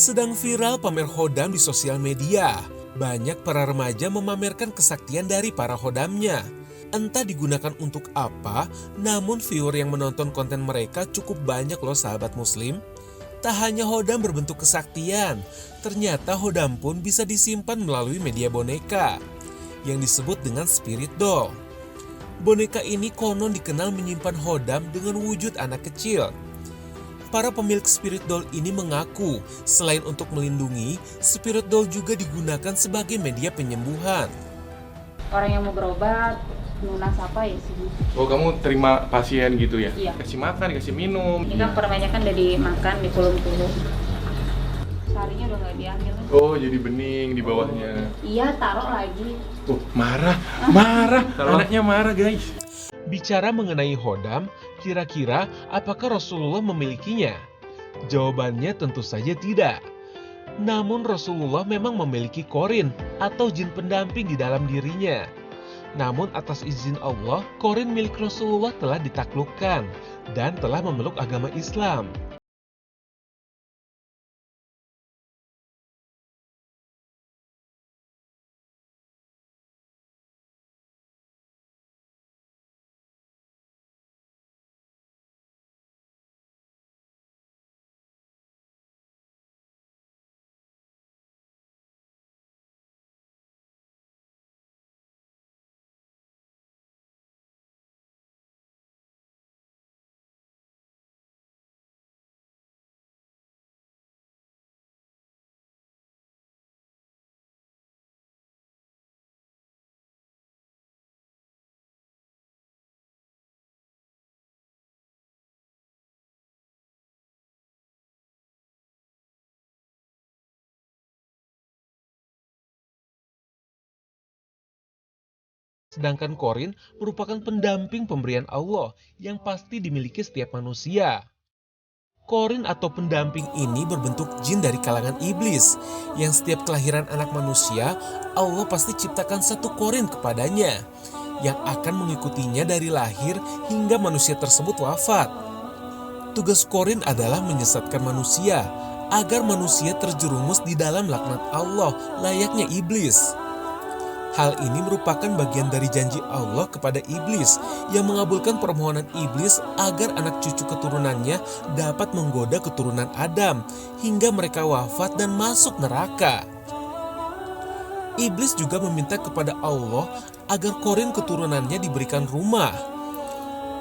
Sedang viral pamer hodam di sosial media. Banyak para remaja memamerkan kesaktian dari para hodamnya. Entah digunakan untuk apa, namun viewer yang menonton konten mereka cukup banyak loh sahabat muslim. Tak hanya hodam berbentuk kesaktian, ternyata hodam pun bisa disimpan melalui media boneka yang disebut dengan spirit doll. Boneka ini konon dikenal menyimpan hodam dengan wujud anak kecil. Para pemilik spirit doll ini mengaku selain untuk melindungi, spirit doll juga digunakan sebagai media penyembuhan. Orang yang mau berobat, lunas apa ya sih? Oh, kamu terima pasien gitu ya? Iya. Kasih makan, kasih minum. Ini kan perbanyakan udah dimakan, dipulung-pulung. Sarinya udah nggak diambil. Oh, jadi bening di bawahnya. Iya, taruh lagi. Oh, marah. Anaknya marah, guys. Bicara mengenai hodam, kira-kira apakah Rasulullah memilikinya? Jawabannya tentu saja tidak. Namun Rasulullah memang memiliki korin atau jin pendamping di dalam dirinya. Namun atas izin Allah, korin milik Rasulullah telah ditaklukkan dan telah memeluk agama Islam. Sedangkan korin merupakan pendamping pemberian Allah yang pasti dimiliki setiap manusia. Korin atau pendamping ini berbentuk jin dari kalangan iblis, yang setiap kelahiran anak manusia, Allah pasti ciptakan satu korin kepadanya, yang akan mengikutinya dari lahir hingga manusia tersebut wafat. Tugas korin adalah menyesatkan manusia, agar manusia terjerumus di dalam laknat Allah layaknya iblis. Hal ini merupakan bagian dari janji Allah kepada iblis yang mengabulkan permohonan iblis agar anak cucu keturunannya dapat menggoda keturunan Adam hingga mereka wafat dan masuk neraka. Iblis juga meminta kepada Allah agar korin keturunannya diberikan rumah.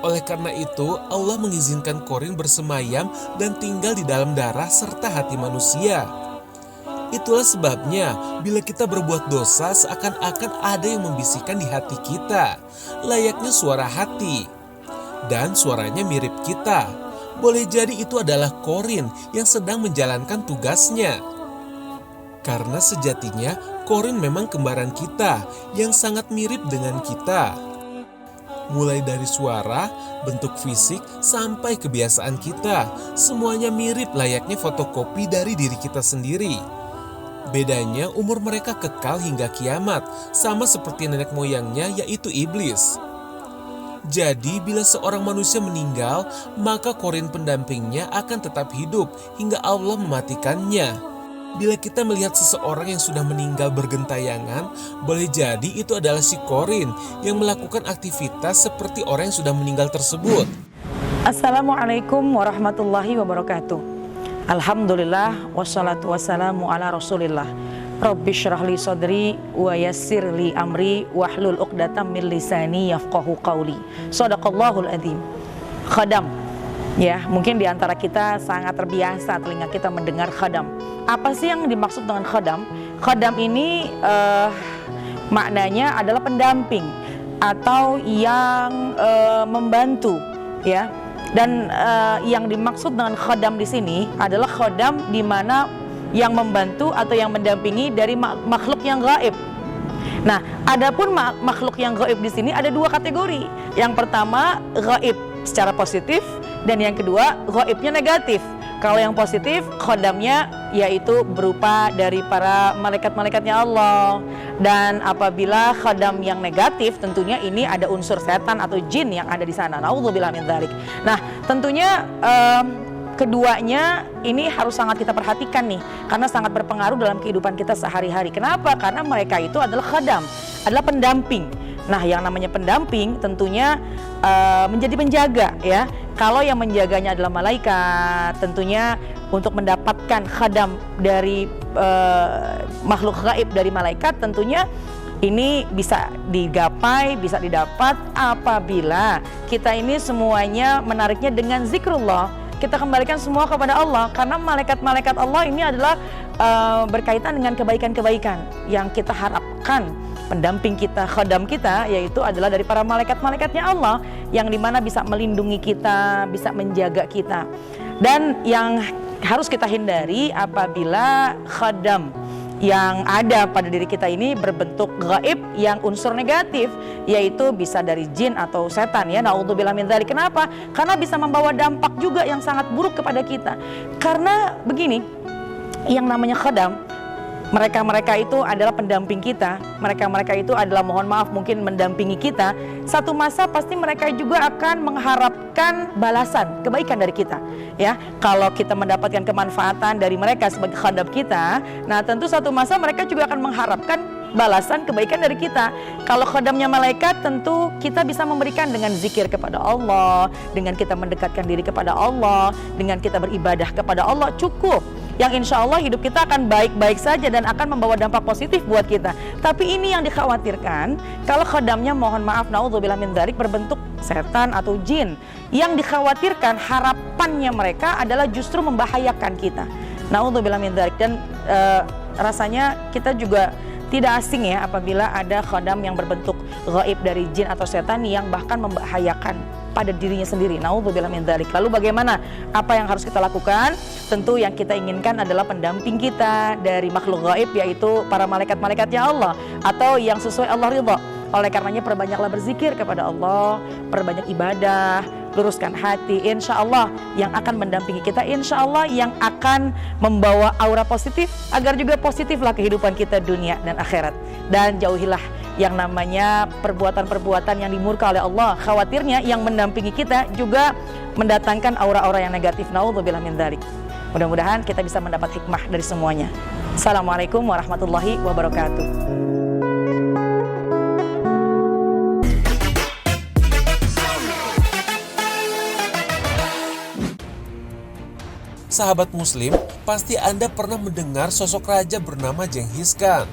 Oleh karena itu, Allah mengizinkan korin bersemayam dan tinggal di dalam darah serta hati manusia. Itulah sebabnya bila kita berbuat dosa seakan-akan ada yang membisikkan di hati kita, layaknya suara hati. Dan suaranya mirip kita. Boleh jadi itu adalah korin yang sedang menjalankan tugasnya. Karena sejatinya korin memang kembaran kita yang sangat mirip dengan kita. Mulai dari suara, bentuk fisik, sampai kebiasaan kita, semuanya mirip layaknya fotokopi dari diri kita sendiri. Bedanya umur mereka kekal hingga kiamat, sama seperti nenek moyangnya yaitu iblis. Jadi bila seorang manusia meninggal, maka korin pendampingnya akan tetap hidup hingga Allah mematikannya. Bila kita melihat seseorang yang sudah meninggal bergentayangan, boleh jadi itu adalah si korin yang melakukan aktivitas seperti orang yang sudah meninggal tersebut. Assalamualaikum warahmatullahi wabarakatuh. Alhamdulillah wassalatu wassalamu ala Rasulillah. Rabbi syrah li sadri wa yassir li amri wahlul 'uqdatam min lisani yafqahu qawli. Shadaqallahul adzim. Khadam. Ya, mungkin di antara kita sangat terbiasa telinga kita mendengar khadam. Apa sih yang dimaksud dengan khadam? Khadam ini maknanya adalah pendamping atau yang membantu, ya. Dan yang dimaksud dengan khadam di sini adalah khadam di mana yang membantu atau yang mendampingi dari makhluk yang gaib. Nah, adapun makhluk yang gaib di sini ada dua kategori. Yang pertama gaib secara positif dan yang kedua gaibnya negatif. Kalau yang positif, khodamnya yaitu berupa dari para malaikat-malaikatnya Allah. Dan apabila khodam yang negatif, tentunya ini ada unsur setan atau jin yang ada di sana. Naudzubillah min dzalik. Nah, tentunya keduanya ini harus sangat kita perhatikan nih, karena sangat berpengaruh dalam kehidupan kita sehari-hari. Kenapa? Karena mereka itu adalah khadam, adalah pendamping. Nah, yang namanya pendamping tentunya menjadi penjaga ya. Kalau yang menjaganya adalah malaikat, tentunya untuk mendapatkan khadam dari makhluk gaib dari malaikat, tentunya ini bisa digapai, bisa didapat apabila kita ini semuanya menariknya dengan zikrullah. Kita kembalikan semua kepada Allah, karena malaikat-malaikat Allah ini adalah berkaitan dengan kebaikan-kebaikan yang kita harapkan. Pendamping kita, khadam kita, yaitu adalah dari para malaikat-malaikatnya Allah, yang dimana bisa melindungi kita, bisa menjaga kita. Dan yang harus kita hindari apabila khadam yang ada pada diri kita ini berbentuk gaib yang unsur negatif, yaitu bisa dari jin atau setan ya, naudzubillah min dzalik. Kenapa? Karena bisa membawa dampak juga yang sangat buruk kepada kita. Karena begini, yang namanya khadam, mereka itu adalah pendamping kita, mereka itu adalah, mohon maaf, mungkin mendampingi kita. Satu masa pasti mereka juga akan mengharapkan balasan kebaikan dari kita ya. Kalau kita mendapatkan kemanfaatan dari mereka sebagai khadam kita, nah tentu satu masa mereka juga akan mengharapkan balasan kebaikan dari kita. Kalau khadamnya malaikat, tentu kita bisa memberikan dengan zikir kepada Allah, dengan kita mendekatkan diri kepada Allah, dengan kita beribadah kepada Allah, cukup. Yang insya Allah hidup kita akan baik-baik saja dan akan membawa dampak positif buat kita. Tapi ini yang dikhawatirkan, kalau khadamnya, mohon maaf, naudzubillah min dzalik, berbentuk setan atau jin. Yang dikhawatirkan harapannya mereka adalah justru membahayakan kita. Naudzubillah min dzalik. Dan rasanya kita juga tidak asing ya apabila ada khadam yang berbentuk gaib dari jin atau setan yang bahkan membahayakan pada dirinya sendiri. Naudzubillah min dzalik. Lalu bagaimana? Apa yang harus kita lakukan? Tentu yang kita inginkan adalah pendamping kita dari makhluk gaib, yaitu para malaikat-malaikatnya Allah, atau yang sesuai Allah ridha. Oleh karenanya perbanyaklah berzikir kepada Allah, perbanyak ibadah, luruskan hati. Insya Allah yang akan mendampingi kita, insya Allah yang akan membawa aura positif, agar juga positiflah kehidupan kita dunia dan akhirat. Dan jauhilah yang namanya perbuatan-perbuatan yang dimurka oleh Allah. Khawatirnya yang mendampingi kita juga mendatangkan aura-aura yang negatif. Naudzubillah min dzalik. Mudah-mudahan kita bisa mendapat hikmah dari semuanya. Assalamualaikum warahmatullahi wabarakatuh. Sahabat muslim, pasti Anda pernah mendengar sosok raja bernama Genghis Khan.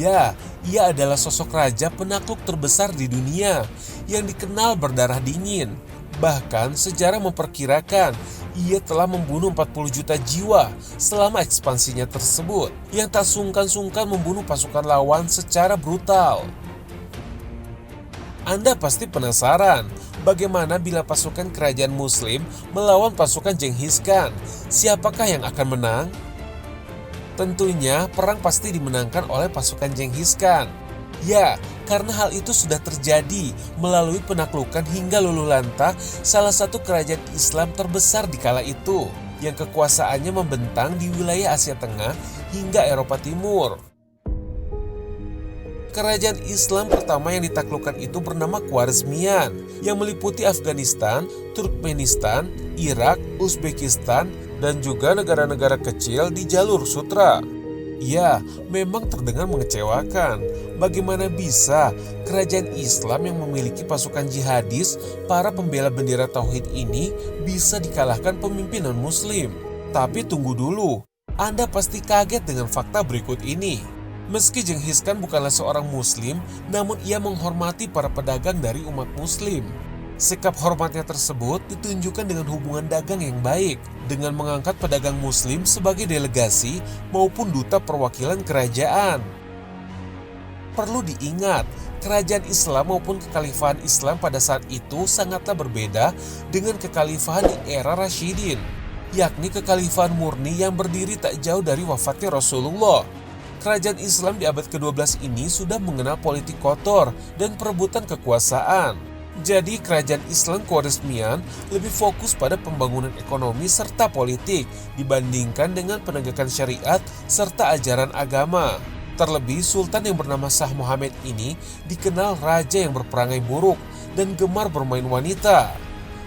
Ya, ia adalah sosok raja penakluk terbesar di dunia yang dikenal berdarah dingin. Bahkan sejarah memperkirakan ia telah membunuh 40 juta jiwa selama ekspansinya tersebut, yang tak sungkan-sungkan membunuh pasukan lawan secara brutal. Anda pasti penasaran, bagaimana bila pasukan kerajaan muslim melawan pasukan Genghis Khan? Siapakah yang akan menang? Tentunya perang pasti dimenangkan oleh pasukan Genghis Khan. Ya, karena hal itu sudah terjadi melalui penaklukan hingga luluhlantah salah satu kerajaan Islam terbesar di kala itu, yang kekuasaannya membentang di wilayah Asia Tengah hingga Eropa Timur. Kerajaan Islam pertama yang ditaklukkan itu bernama Khwarezmian, yang meliputi Afghanistan, Turkmenistan, Irak, Uzbekistan, dan juga negara-negara kecil di jalur sutra. Ya, memang terdengar mengecewakan. Bagaimana bisa kerajaan Islam yang memiliki pasukan jihadis, para pembela bendera tauhid ini bisa dikalahkan pemimpinan muslim? Tapi tunggu dulu, Anda pasti kaget dengan fakta berikut ini. Meski Genghis Khan bukanlah seorang muslim, namun ia menghormati para pedagang dari umat muslim. Sikap hormatnya tersebut ditunjukkan dengan hubungan dagang yang baik, dengan mengangkat pedagang muslim sebagai delegasi maupun duta perwakilan kerajaan. Perlu diingat, kerajaan Islam maupun kekhalifahan Islam pada saat itu sangatlah berbeda dengan kekhalifahan di era Rasyidin, yakni kekhalifahan murni yang berdiri tak jauh dari wafatnya Rasulullah. Kerajaan Islam di abad ke-12 ini sudah mengenal politik kotor dan perebutan kekuasaan. Jadi kerajaan Islam Khwarezmian lebih fokus pada pembangunan ekonomi serta politik dibandingkan dengan penegakan syariat serta ajaran agama. Terlebih Sultan yang bernama Shah Muhammad ini dikenal raja yang berperangai buruk dan gemar bermain wanita.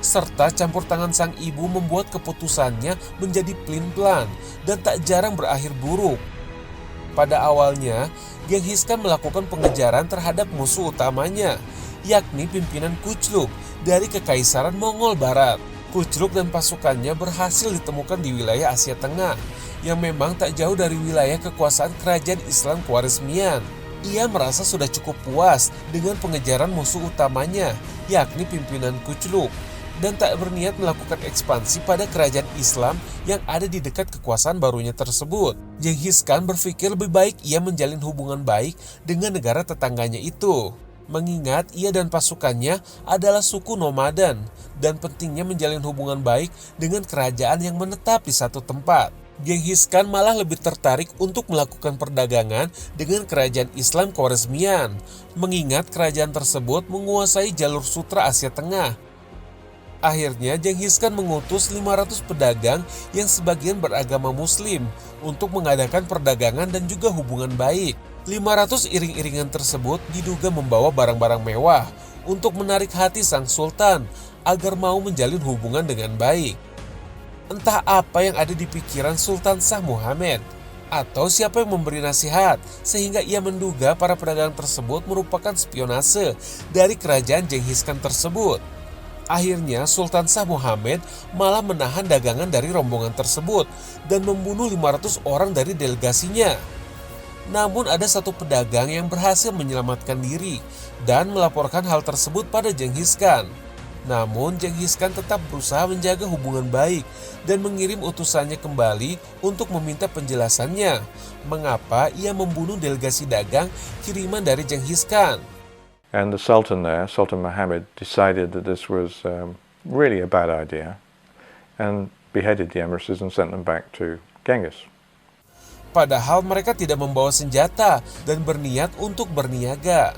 serta campur tangan sang ibu membuat keputusannya menjadi pelin-pelan dan tak jarang berakhir buruk. Pada awalnya, Genghis Khan melakukan pengejaran terhadap musuh utamanya, yakni pimpinan Kuchuluk dari Kekaisaran Mongol Barat. Kuchuluk dan pasukannya berhasil ditemukan di wilayah Asia Tengah, yang memang tak jauh dari wilayah kekuasaan kerajaan Islam Khwarezmian. Ia merasa sudah cukup puas dengan pengejaran musuh utamanya, yakni pimpinan Kuchuluk, dan tak berniat melakukan ekspansi pada kerajaan Islam yang ada di dekat kekuasaan barunya tersebut. Genghis Khan berpikir lebih baik ia menjalin hubungan baik dengan negara tetangganya itu, mengingat ia dan pasukannya adalah suku nomaden, dan pentingnya menjalin hubungan baik dengan kerajaan yang menetap di satu tempat. Genghis Khan malah lebih tertarik untuk melakukan perdagangan dengan kerajaan Islam Khwarezmian, mengingat kerajaan tersebut menguasai jalur sutra Asia Tengah. Akhirnya Genghis Khan mengutus 500 pedagang yang sebagian beragama Muslim untuk mengadakan perdagangan dan juga hubungan baik. 500 iring-iringan tersebut diduga membawa barang-barang mewah untuk menarik hati sang sultan agar mau menjalin hubungan dengan baik. Entah apa yang ada di pikiran Sultan Shah Muhammad atau siapa yang memberi nasihat sehingga ia menduga para pedagang tersebut merupakan spionase dari kerajaan Genghis Khan tersebut. Akhirnya Sultan Shah Muhammad malah menahan dagangan dari rombongan tersebut dan membunuh 500 orang dari delegasinya. Namun ada satu pedagang yang berhasil menyelamatkan diri dan melaporkan hal tersebut pada Genghis Khan. Namun Genghis Khan tetap berusaha menjaga hubungan baik dan mengirim utusannya kembali untuk meminta penjelasannya mengapa ia membunuh delegasi dagang kiriman dari Genghis Khan. And the Sultan there, Sultan Muhammad, decided that this was really a bad idea and beheaded the emissaries and sent them back to Genghis. Padahal mereka tidak membawa senjata dan berniat untuk berniaga.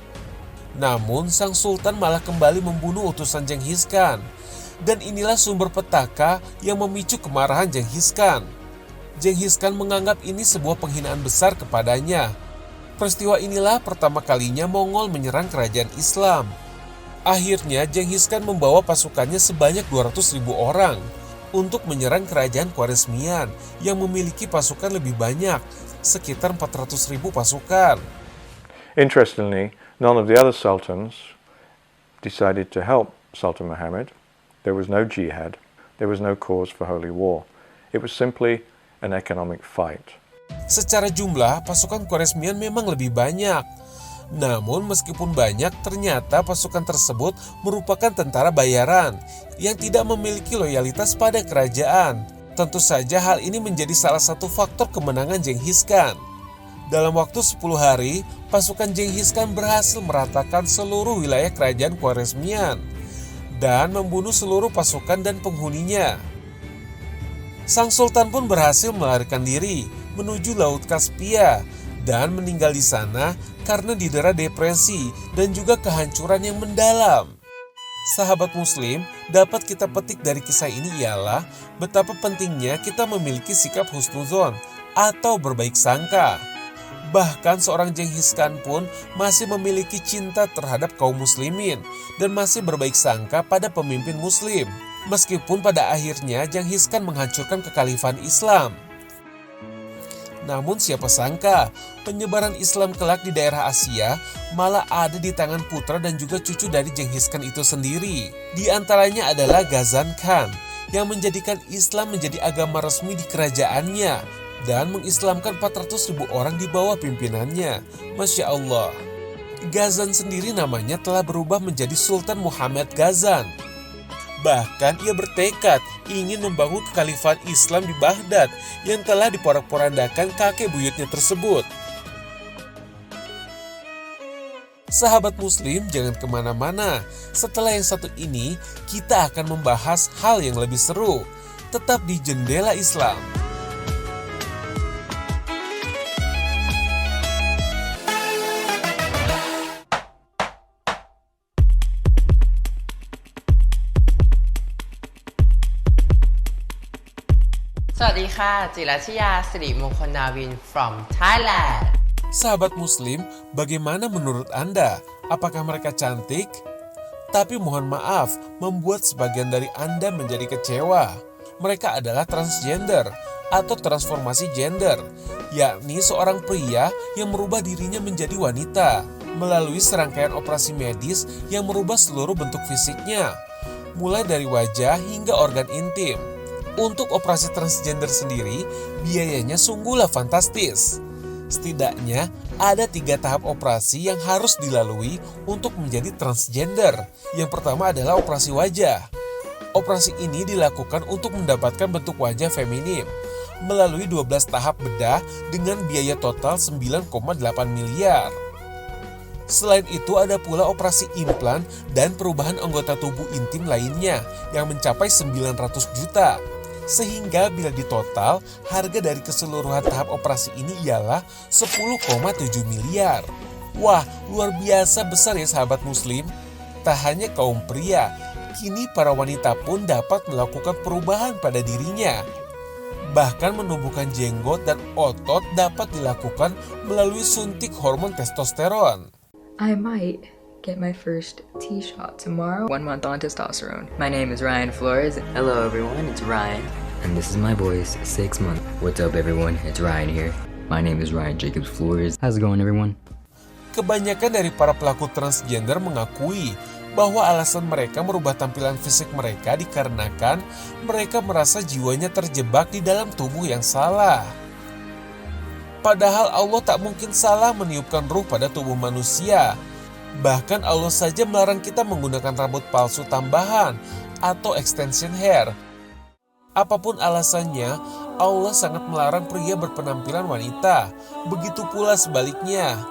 Namun sang sultan malah kembali membunuh utusan Genghis Khan. Dan inilah sumber petaka yang memicu kemarahan Genghis Khan. Genghis Khan menganggap ini sebuah penghinaan besar kepadanya. Peristiwa inilah pertama kalinya Mongol menyerang kerajaan Islam. Akhirnya Genghis Khan membawa pasukannya sebanyak 200.000 orang untuk menyerang kerajaan Khwarezmian yang memiliki pasukan lebih banyak, sekitar 400.000 pasukan. Interestingly, none of the other sultans decided to help Sultan Muhammad. There was no jihad. There was no cause for holy war. It was simply an economic fight. Secara jumlah, pasukan Khwarezmian memang lebih banyak. Namun meskipun banyak, ternyata pasukan tersebut merupakan tentara bayaran yang tidak memiliki loyalitas pada kerajaan. Tentu saja hal ini menjadi salah satu faktor kemenangan Genghis Khan. Dalam waktu 10 hari, pasukan Genghis Khan berhasil meratakan seluruh wilayah kerajaan Khwarezmian dan membunuh seluruh pasukan dan penghuninya. Sang sultan pun berhasil melarikan diri menuju Laut Kaspia dan meninggal di sana karena didera depresi dan juga kehancuran yang mendalam. Sahabat muslim, dapat kita petik dari kisah ini ialah betapa pentingnya kita memiliki sikap husnuzon atau berbaik sangka. Bahkan seorang Genghis Khan pun masih memiliki cinta terhadap kaum muslimin dan masih berbaik sangka pada pemimpin muslim. Meskipun pada akhirnya Genghis Khan menghancurkan kekhalifahan Islam. Namun siapa sangka penyebaran Islam kelak di daerah Asia malah ada di tangan putra dan juga cucu dari Genghis Khan itu sendiri. Di antaranya adalah Ghazan Khan yang menjadikan Islam menjadi agama resmi di kerajaannya dan mengislamkan 400.000 orang di bawah pimpinannya. Masya Allah. Ghazan sendiri namanya telah berubah menjadi Sultan Muhammad Ghazan. Bahkan ia bertekad ingin membangun kekhalifahan Islam di Baghdad yang telah diporak-porandakan kakek buyutnya tersebut. Sahabat muslim, jangan kemana-mana. Setelah yang satu ini, kita akan membahas hal yang lebih seru. Tetap di Jendela Islam. Sawadika, Jilacia Sri Mukhonawiin from Thailand. Sahabat muslim, bagaimana menurut Anda? Apakah mereka cantik? Tapi mohon maaf, membuat sebagian dari Anda menjadi kecewa. Mereka adalah transgender atau transformasi gender, yakni seorang pria yang merubah dirinya menjadi wanita melalui serangkaian operasi medis yang merubah seluruh bentuk fisiknya, mulai dari wajah hingga organ intim. Untuk operasi transgender sendiri, biayanya sungguhlah fantastis. Setidaknya ada 3 tahap operasi yang harus dilalui untuk menjadi transgender. Yang pertama adalah operasi wajah. Operasi ini dilakukan untuk mendapatkan bentuk wajah feminim melalui 12 tahap bedah dengan biaya total 9,8 miliar. Selain itu ada pula operasi implan dan perubahan anggota tubuh intim lainnya yang mencapai 900 juta. Sehingga bila ditotal, harga dari keseluruhan tahap operasi ini ialah 10,7 miliar. Wah, luar biasa besar ya sahabat muslim. Tak hanya kaum pria, kini para wanita pun dapat melakukan perubahan pada dirinya. Bahkan menumbuhkan jenggot dan otot dapat dilakukan melalui suntik hormon testosteron. I might get my first T-shot tomorrow. 1 month on testosterone. My name is Ryan Flores. Hello everyone, it's Ryan. And this is my voice, 6 months. What's up everyone, it's Ryan here. My name is Ryan Jacobs Flores. How's it going everyone? Kebanyakan dari para pelaku transgender mengakui bahwa alasan mereka merubah tampilan fisik mereka dikarenakan mereka merasa jiwanya terjebak di dalam tubuh yang salah. Padahal Allah tak mungkin salah meniupkan ruh pada tubuh manusia. Bahkan Allah saja melarang kita menggunakan rambut palsu tambahan atau extension hair. Apapun alasannya, Allah sangat melarang pria berpenampilan wanita. Begitu pula sebaliknya.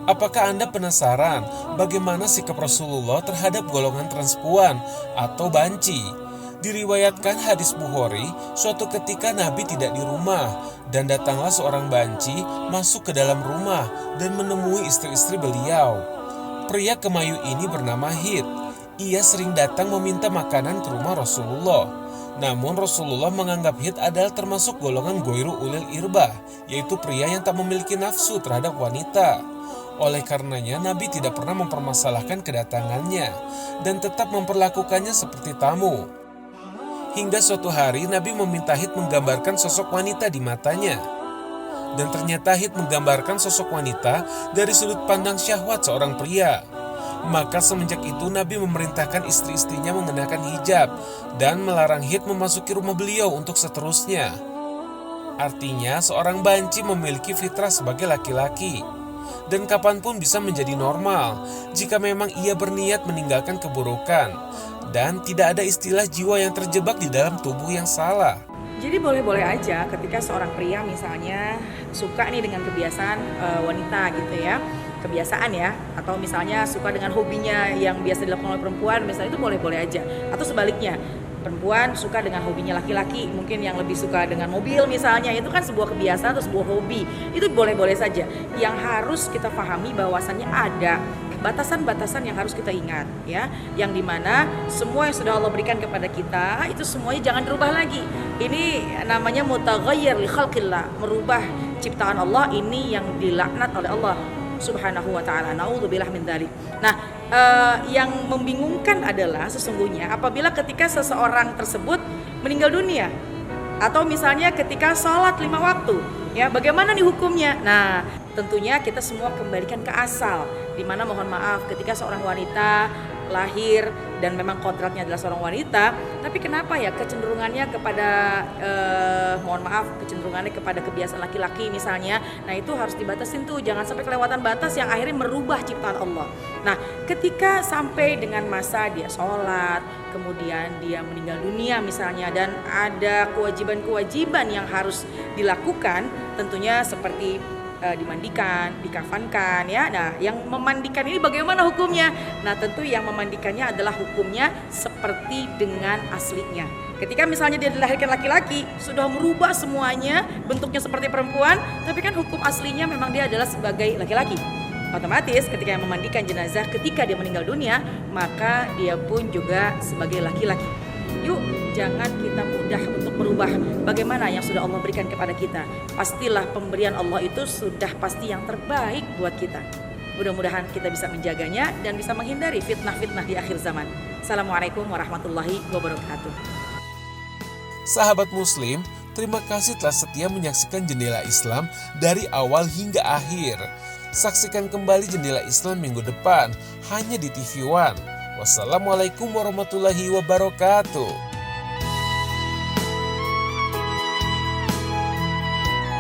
Apakah Anda penasaran bagaimana sikap Rasulullah terhadap golongan transpuan atau banci? Diriwayatkan hadis Bukhari, suatu ketika Nabi tidak di rumah dan datanglah seorang banci masuk ke dalam rumah dan menemui istri-istri beliau. Pria kemayu ini bernama Hid. Ia sering datang meminta makanan ke rumah Rasulullah. Namun Rasulullah menganggap Hid adalah termasuk golongan goiru ulil irbah, yaitu pria yang tak memiliki nafsu terhadap wanita. Oleh karenanya Nabi tidak pernah mempermasalahkan kedatangannya dan tetap memperlakukannya seperti tamu. Hingga suatu hari Nabi meminta Hid menggambarkan sosok wanita di matanya. Dan ternyata Hid menggambarkan sosok wanita dari sudut pandang syahwat seorang pria. Maka semenjak itu Nabi memerintahkan istri-istrinya mengenakan hijab dan melarang Hid memasuki rumah beliau untuk seterusnya. Artinya seorang banci memiliki fitrah sebagai laki-laki. Dan kapanpun bisa menjadi normal jika memang ia berniat meninggalkan keburukan. Dan tidak ada istilah jiwa yang terjebak di dalam tubuh yang salah. Jadi boleh-boleh aja ketika seorang pria misalnya suka nih dengan kebiasaan wanita gitu ya. Kebiasaan ya, atau misalnya suka dengan hobinya yang biasa dilakukan oleh perempuan, misalnya itu boleh-boleh aja. Atau sebaliknya, perempuan suka dengan hobinya laki-laki, mungkin yang lebih suka dengan mobil misalnya, itu kan sebuah kebiasaan atau sebuah hobi. Itu boleh-boleh saja. Yang harus kita pahami bahwasannya ada batasan-batasan yang harus kita ingat ya, yang dimana semua yang sudah Allah berikan kepada kita itu semuanya jangan dirubah lagi. Ini namanya mutaghayyir li khalqillah, merubah ciptaan Allah, ini yang dilaknat oleh Allah Subhanahu wa ta'ala. Na'udzubillah min dzalik. Nah, yang membingungkan adalah sesungguhnya apabila ketika seseorang tersebut meninggal dunia atau misalnya ketika sholat 5 waktu, ya bagaimana nih hukumnya? Nah, tentunya kita semua kembalikan ke asal, dimana mohon maaf ketika seorang wanita lahir dan memang kodratnya adalah seorang wanita, tapi kenapa ya kecenderungannya kepada kecenderungannya kepada kebiasaan laki-laki misalnya. Nah itu harus dibatasin tuh, jangan sampai kelewatan batas yang akhirnya merubah ciptaan Allah. Nah ketika sampai dengan masa dia sholat, kemudian dia meninggal dunia misalnya, dan ada kewajiban-kewajiban yang harus dilakukan, tentunya seperti dimandikan, dikafankan ya. Nah, yang memandikan ini bagaimana hukumnya? Nah, tentu yang memandikannya adalah hukumnya seperti dengan aslinya. Ketika misalnya dia dilahirkan laki-laki, sudah merubah semuanya, bentuknya seperti perempuan, tapi kan hukum aslinya memang dia adalah sebagai laki-laki. Otomatis ketika yang memandikan jenazah ketika dia meninggal dunia, maka dia pun juga sebagai laki-laki. Yuk, jangan kita mudah untuk merubah bagaimana yang sudah Allah berikan kepada kita. Pastilah pemberian Allah itu sudah pasti yang terbaik buat kita. Mudah-mudahan kita bisa menjaganya dan bisa menghindari fitnah-fitnah di akhir zaman. Assalamualaikum warahmatullahi wabarakatuh. Sahabat Muslim, terima kasih telah setia menyaksikan Jendela Islam dari awal hingga akhir. Saksikan kembali Jendela Islam minggu depan hanya di TV One. Wassalamualaikum warahmatullahi wabarakatuh.